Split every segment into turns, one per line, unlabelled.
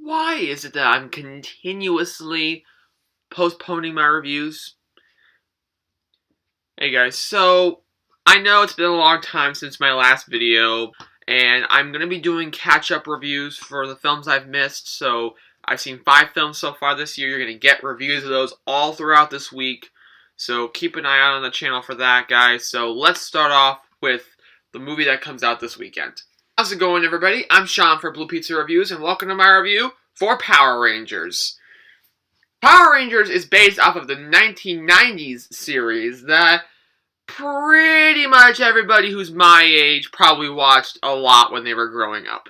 Why is it that I'm continuously postponing my reviews? Hey guys, so I know it's been a long time since my last video, and I'm going to be doing catch-up reviews for the films I've missed. So I've seen 5 films so far this year. You're going to get reviews of those all throughout this week. So keep an eye out on the channel for that, guys. So let's start off with the movie that comes out this weekend. How's it going, everybody? I'm Sean for Blue Pizza Reviews, and welcome to my review for Power Rangers. Power Rangers is based off of the 1990s series that pretty much everybody who's my age probably watched a lot when they were growing up.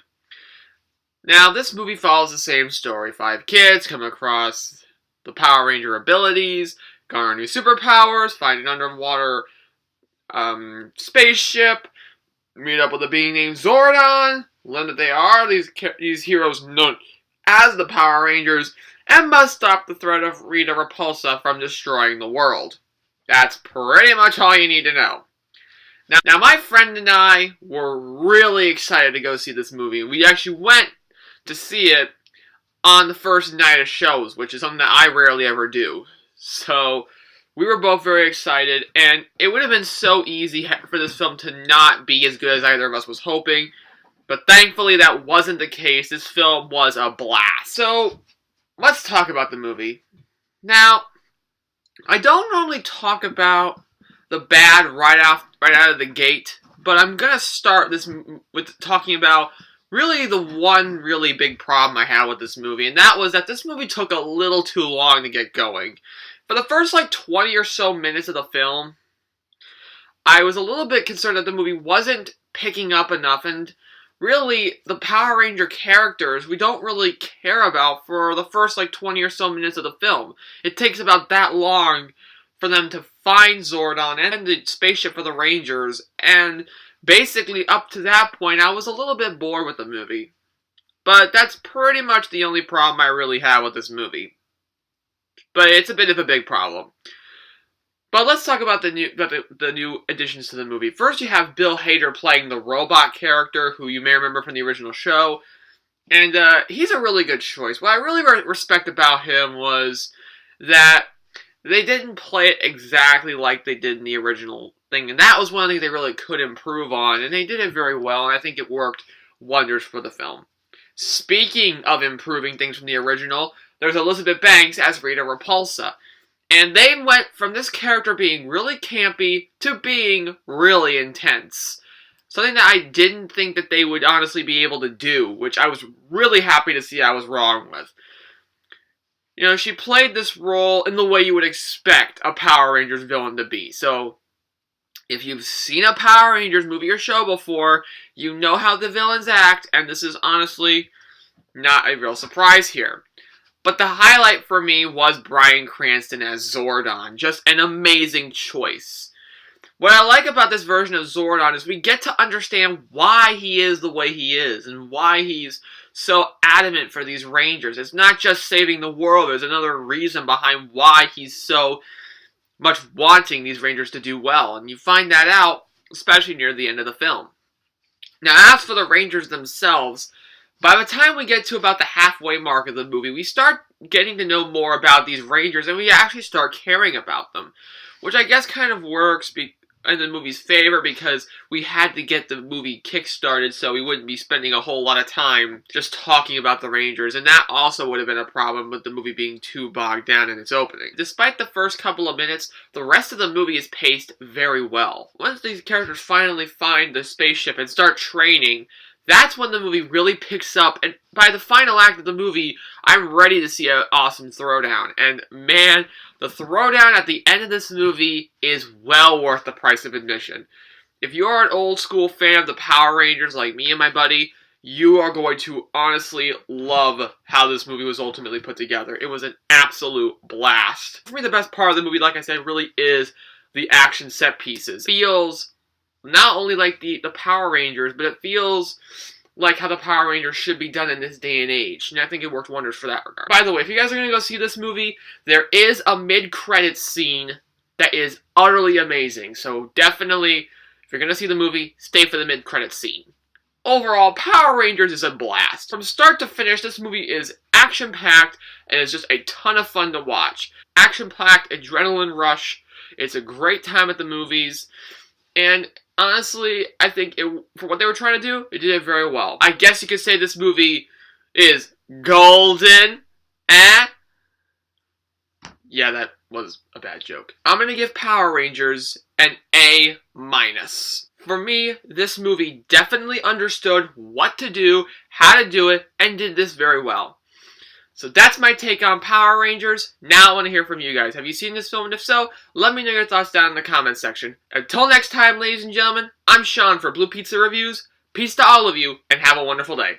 Now, this movie follows the same story. 5 kids come across the Power Ranger abilities, garner new superpowers, find an underwater spaceship, meet up with a being named Zordon, learn that they are these heroes known as the Power Rangers, and must stop the threat of Rita Repulsa from destroying the world. That's pretty much all you need to know. Now my friend and I were really excited to go see this movie. We actually went to see it on the first night of shows, which is something that I rarely ever do. So we were both very excited, and it would have been so easy for this film to not be as good as either of us was hoping. But thankfully that wasn't the case. This film was a blast. So let's talk about the movie. Now, I don't normally talk about the bad right out of the gate, but I'm gonna start this with talking about really the one really big problem I had with this movie, and that was that this movie took a little too long to get going. For the first 20 or so minutes of the film, I was a little bit concerned that the movie wasn't picking up enough, and really, the Power Ranger characters we don't really care about for the first 20 or so minutes of the film. It takes about that long for them to find Zordon and the spaceship for the Rangers, and basically up to that point I was a little bit bored with the movie. But that's pretty much the only problem I really have with this movie. But it's a bit of a big problem. But let's talk about the new additions to the movie. First, you have Bill Hader playing the robot character, who you may remember from the original show. And he's a really good choice. What I really respect about him was that they didn't play it exactly like they did in the original thing. And that was one of the things they really could improve on. And they did it very well, and I think it worked wonders for the film. Speaking of improving things from the original, there's Elizabeth Banks as Rita Repulsa. And they went from this character being really campy to being really intense. Something that I didn't think that they would honestly be able to do, which I was really happy to see I was wrong with. You know, she played this role in the way you would expect a Power Rangers villain to be. So, if you've seen a Power Rangers movie or show before, you know how the villains act, and this is honestly not a real surprise here. But the highlight for me was Bryan Cranston as Zordon. Just an amazing choice. What I like about this version of Zordon is we get to understand why he is the way he is, and why he's so adamant for these Rangers. It's not just saving the world. There's another reason behind why he's so much wanting these Rangers to do well. And you find that out, especially near the end of the film. Now, as for the Rangers themselves, by the time we get to about the halfway mark of the movie, we start getting to know more about these Rangers, and we actually start caring about them. Which I guess kind of works in the movie's favor, because we had to get the movie kick-started so we wouldn't be spending a whole lot of time just talking about the Rangers, and that also would have been a problem with the movie being too bogged down in its opening. Despite the first couple of minutes, the rest of the movie is paced very well. Once these characters finally find the spaceship and start training, that's when the movie really picks up, and by the final act of the movie, I'm ready to see an awesome throwdown. And man, the throwdown at the end of this movie is well worth the price of admission. If you're an old school fan of the Power Rangers like me and my buddy, you are going to honestly love how this movie was ultimately put together. It was an absolute blast. For me, the best part of the movie, like I said, really is the action set pieces. It feels not only like the Power Rangers, but it feels like how the Power Rangers should be done in this day and age. And I think it worked wonders for that regard. By the way, if you guys are going to go see this movie, there is a mid-credits scene that is utterly amazing. So definitely, if you're going to see the movie, stay for the mid-credits scene. overall, Power Rangers is a blast. From start to finish, this movie is action-packed and it's just a ton of fun to watch. Action-packed, adrenaline rush. It's a great time at the movies. And honestly, I think for what they were trying to do, it did it very well. I guess you could say this movie is golden. Yeah, that was a bad joke. I'm gonna give Power Rangers an A-. For me, this movie definitely understood what to do, how to do it, and did this very well. So that's my take on Power Rangers. Now I want to hear from you guys. Have you seen this film? And if so, let me know your thoughts down in the comments section. Until next time, ladies and gentlemen, I'm Sean for Blue Pizza Reviews. Peace to all of you, and have a wonderful day.